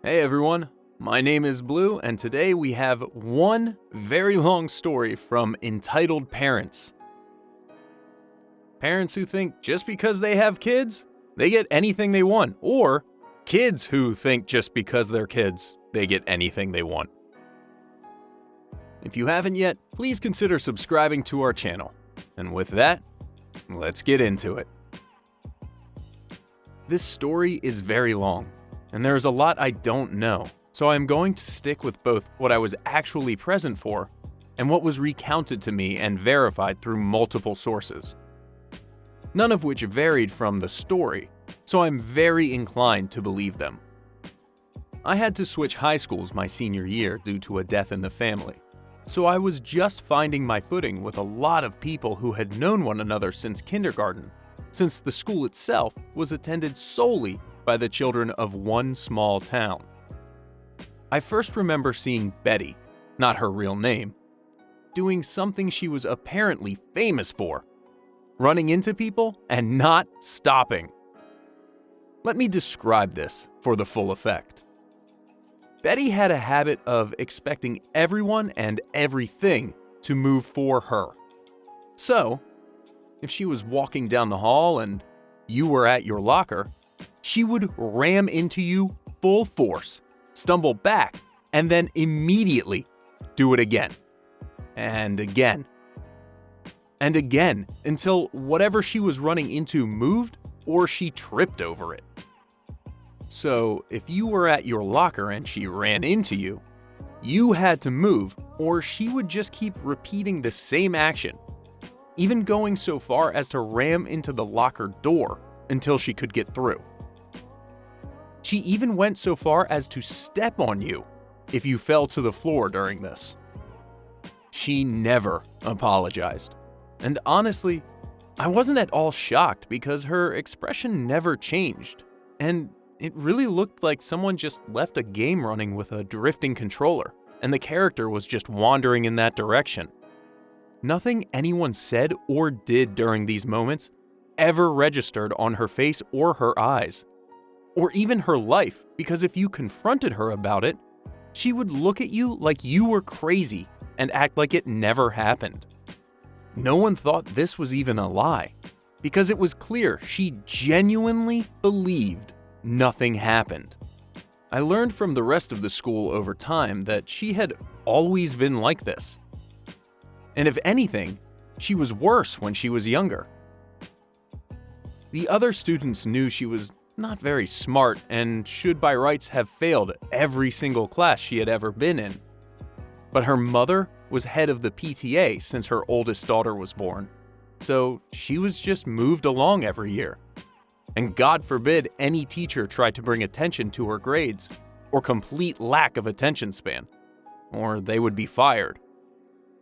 Hey everyone, my name is Blue, and today we have one very long story from Entitled Parents. Parents who think just because they have kids, they get anything they want, or kids who think just because they're kids, they get anything they want. If you haven't yet, please consider subscribing to our channel. And with that, let's get into it. This story is very long, and there's a lot I don't know, so I'm going to stick with both what I was actually present for and what was recounted to me and verified through multiple sources. None of which varied from the story, so I'm very inclined to believe them. I had to switch high schools my senior year due to a death in the family, so I was just finding my footing with a lot of people who had known one another since kindergarten, since the school itself was attended solely by the children of one small town. I first remember seeing Betty, not her real name, doing something she was apparently famous for: running into people and not stopping. Let me describe this for the full effect. Betty had a habit of expecting everyone and everything to move for her. So, if she was walking down the hall and you were at your locker, she would ram into you full force, stumble back, and then immediately do it again. And again. And again, until whatever she was running into moved or she tripped over it. So, if you were at your locker and she ran into you, you had to move or she would just keep repeating the same action, even going so far as to ram into the locker door until she could get through. She even went so far as to step on you if you fell to the floor during this. She never apologized. And honestly, I wasn't at all shocked because her expression never changed. And it really looked like someone just left a game running with a drifting controller, and the character was just wandering in that direction. Nothing anyone said or did during these moments ever registered on her face or her eyes, or even her life, because if you confronted her about it, she would look at you like you were crazy and act like it never happened. No one thought this was even a lie, because it was clear she genuinely believed nothing happened. I learned from the rest of the school over time that she had always been like this. And if anything, she was worse when she was younger. The other students knew she was not very smart and should by rights have failed every single class she had ever been in. But her mother was head of the PTA since her oldest daughter was born, so she was just moved along every year. And God forbid any teacher tried to bring attention to her grades or complete lack of attention span, or they would be fired.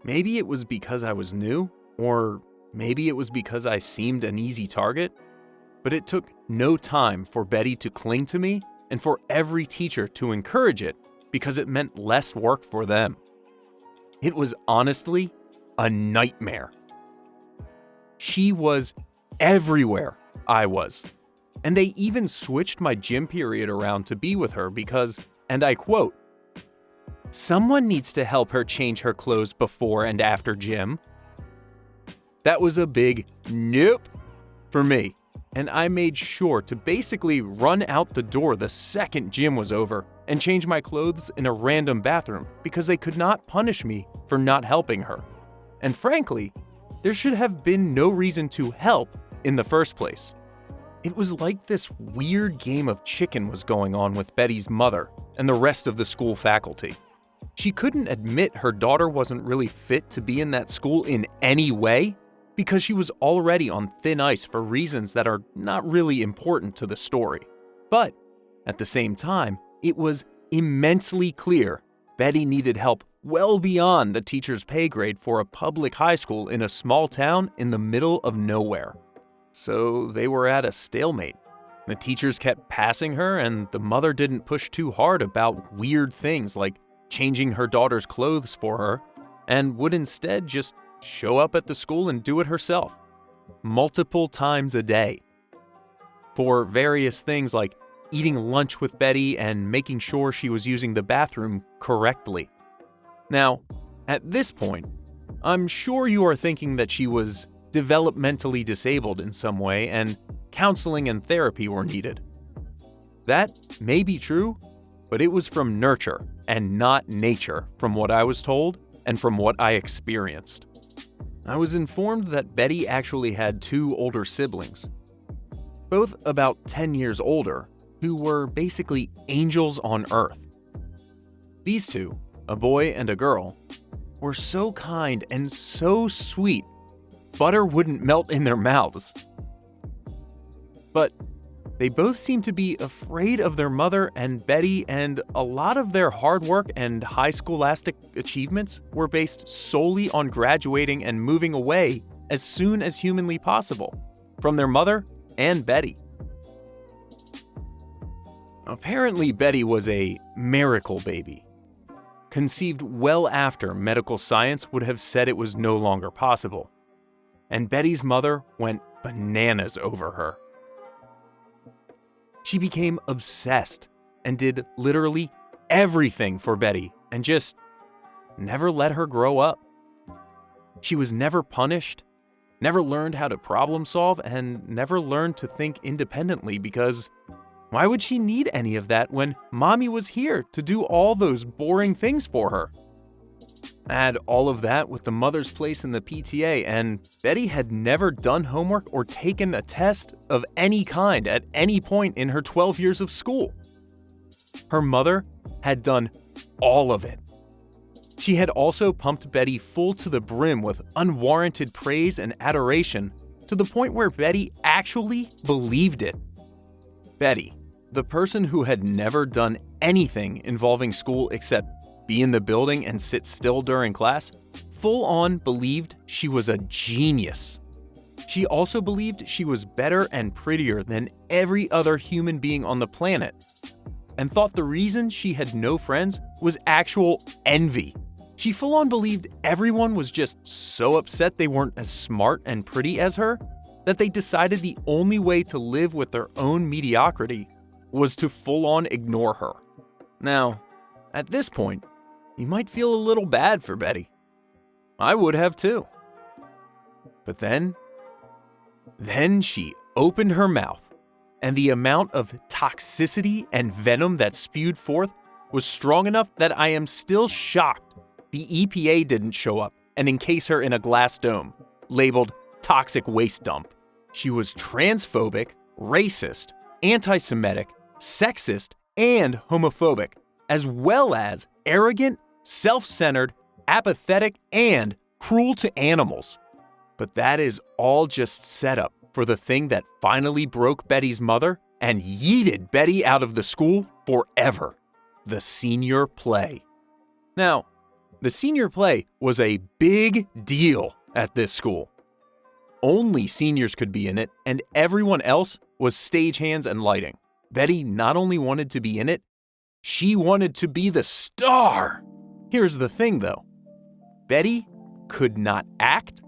Maybe it was because I was new, or maybe it was because I seemed an easy target, but it took no time for Betty to cling to me and for every teacher to encourage it because it meant less work for them. It was honestly a nightmare. She was everywhere I was, and they even switched my gym period around to be with her because, and I quote, "Someone needs to help her change her clothes before and after gym." That was a big nope for me, and I made sure to basically run out the door the second gym was over and change my clothes in a random bathroom because they could not punish me for not helping her. And frankly, there should have been no reason to help in the first place. It was like this weird game of chicken was going on with Betty's mother and the rest of the school faculty. She couldn't admit her daughter wasn't really fit to be in that school in any way because she was already on thin ice for reasons that are not really important to the story. But at the same time, it was immensely clear Betty needed help well beyond the teacher's pay grade for a public high school in a small town in the middle of nowhere. So they were at a stalemate. The teachers kept passing her, and the mother didn't push too hard about weird things like changing her daughter's clothes for her, and would instead just show up at the school and do it herself, multiple times a day. For various things like eating lunch with Betty and making sure she was using the bathroom correctly. Now, at this point, I'm sure you are thinking that she was developmentally disabled in some way and counseling and therapy were needed. That may be true, but it was from nurture and not nature, from what I was told and from what I experienced. I was informed that Betty actually had 2 older siblings, both about 10 years older, who were basically angels on earth. These 2, a boy and a girl, were so kind and so sweet, butter wouldn't melt in their mouths. But they both seemed to be afraid of their mother and Betty, and a lot of their hard work and high scholastic achievements were based solely on graduating and moving away as soon as humanly possible from their mother and Betty. Apparently, Betty was a miracle baby, conceived well after medical science would have said it was no longer possible, and Betty's mother went bananas over her. She became obsessed and did literally everything for Betty and just never let her grow up. She was never punished, never learned how to problem solve, and never learned to think independently because why would she need any of that when mommy was here to do all those boring things for her? Add all of that with the mother's place in the PTA, and Betty had never done homework or taken a test of any kind at any point in her 12 years of school. Her mother had done all of it. She had also pumped Betty full to the brim with unwarranted praise and adoration to the point where Betty actually believed it. Betty, the person who had never done anything involving school except be in the building and sit still during class, full-on believed she was a genius. She also believed she was better and prettier than every other human being on the planet, and thought the reason she had no friends was actual envy. She full-on believed everyone was just so upset they weren't as smart and pretty as her that they decided the only way to live with their own mediocrity was to full-on ignore her. Now, at this point, you might feel a little bad for Betty. I would have too. But then she opened her mouth, and the amount of toxicity and venom that spewed forth was strong enough that I am still shocked the EPA didn't show up and encase her in a glass dome, labeled toxic waste dump. She was transphobic, racist, anti-Semitic, sexist, and homophobic, as well as arrogant, self-centered, apathetic, and cruel to animals. But that is all just setup for the thing that finally broke Betty's mother and yeeted Betty out of the school forever: the senior play. Now, the senior play was a big deal at this school. Only seniors could be in it, and everyone else was stagehands and lighting. Betty not only wanted to be in it, she wanted to be the star. Here's the thing, though. Betty could not act,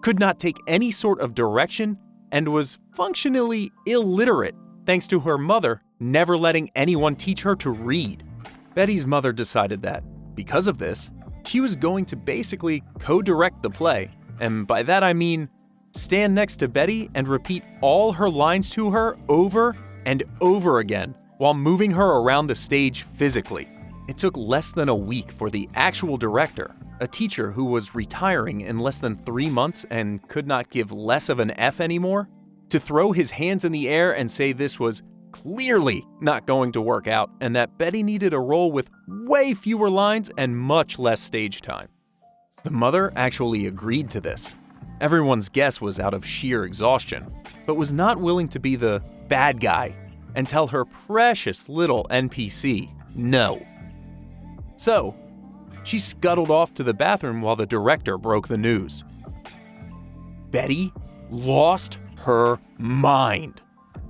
could not take any sort of direction, and was functionally illiterate thanks to her mother never letting anyone teach her to read. Betty's mother decided that, because of this, she was going to basically co-direct the play, and by that I mean stand next to Betty and repeat all her lines to her over and over again while moving her around the stage physically. It took less than a week for the actual director, a teacher who was retiring in less than 3 months and could not give less of an F anymore, to throw his hands in the air and say this was clearly not going to work out and that Betty needed a role with way fewer lines and much less stage time. The mother actually agreed to this. Everyone's guess was out of sheer exhaustion, but was not willing to be the bad guy and tell her precious little NPC no. So, she scuttled off to the bathroom while the director broke the news. Betty lost her mind.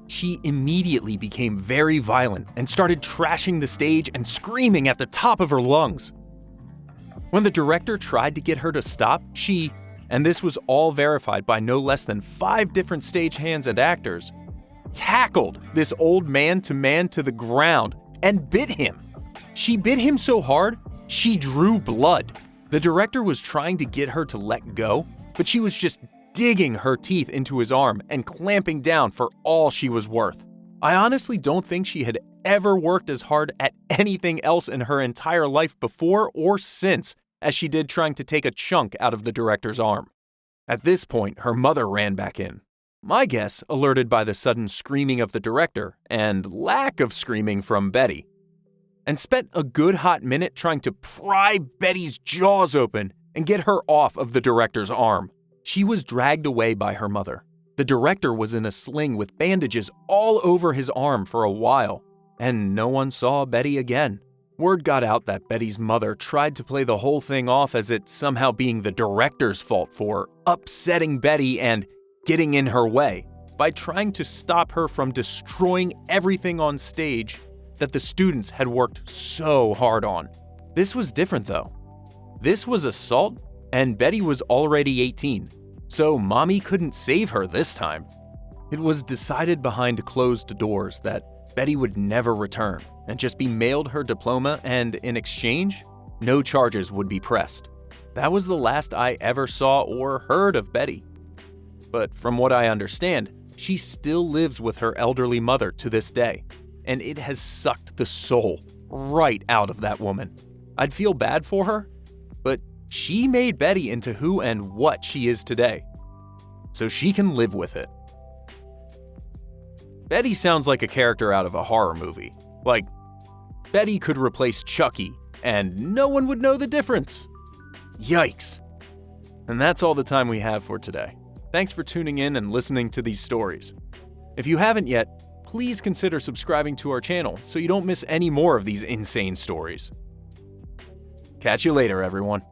She immediately became very violent and started trashing the stage and screaming at the top of her lungs. When the director tried to get her to stop, she, and this was all verified by no less than 5 different stagehands and actors, tackled this old man to the ground and bit him. She bit him so hard, she drew blood. The director was trying to get her to let go, but she was just digging her teeth into his arm and clamping down for all she was worth. I honestly don't think she had ever worked as hard at anything else in her entire life before or since as she did trying to take a chunk out of the director's arm. At this point, her mother ran back in. My guess, alerted by the sudden screaming of the director and lack of screaming from Betty, and spent a good hot minute trying to pry Betty's jaws open and get her off of the director's arm. She was dragged away by her mother. The director was in a sling with bandages all over his arm for a while, and no one saw Betty again. Word got out that Betty's mother tried to play the whole thing off as it somehow being the director's fault for upsetting Betty and getting in her way by trying to stop her from destroying everything on stage that the students had worked so hard on. This was different though. This was assault, and Betty was already 18, so mommy couldn't save her this time. It was decided behind closed doors that Betty would never return and just be mailed her diploma, and in exchange, no charges would be pressed. That was the last I ever saw or heard of Betty. But from what I understand, she still lives with her elderly mother to this day, and it has sucked the soul right out of that woman. I'd feel bad for her, but she made Betty into who and what she is today, so she can live with it. Betty sounds like a character out of a horror movie. Like, Betty could replace Chucky, and no one would know the difference. Yikes. And that's all the time we have for today. Thanks for tuning in and listening to these stories. If you haven't yet, please consider subscribing to our channel so you don't miss any more of these insane stories. Catch you later, everyone.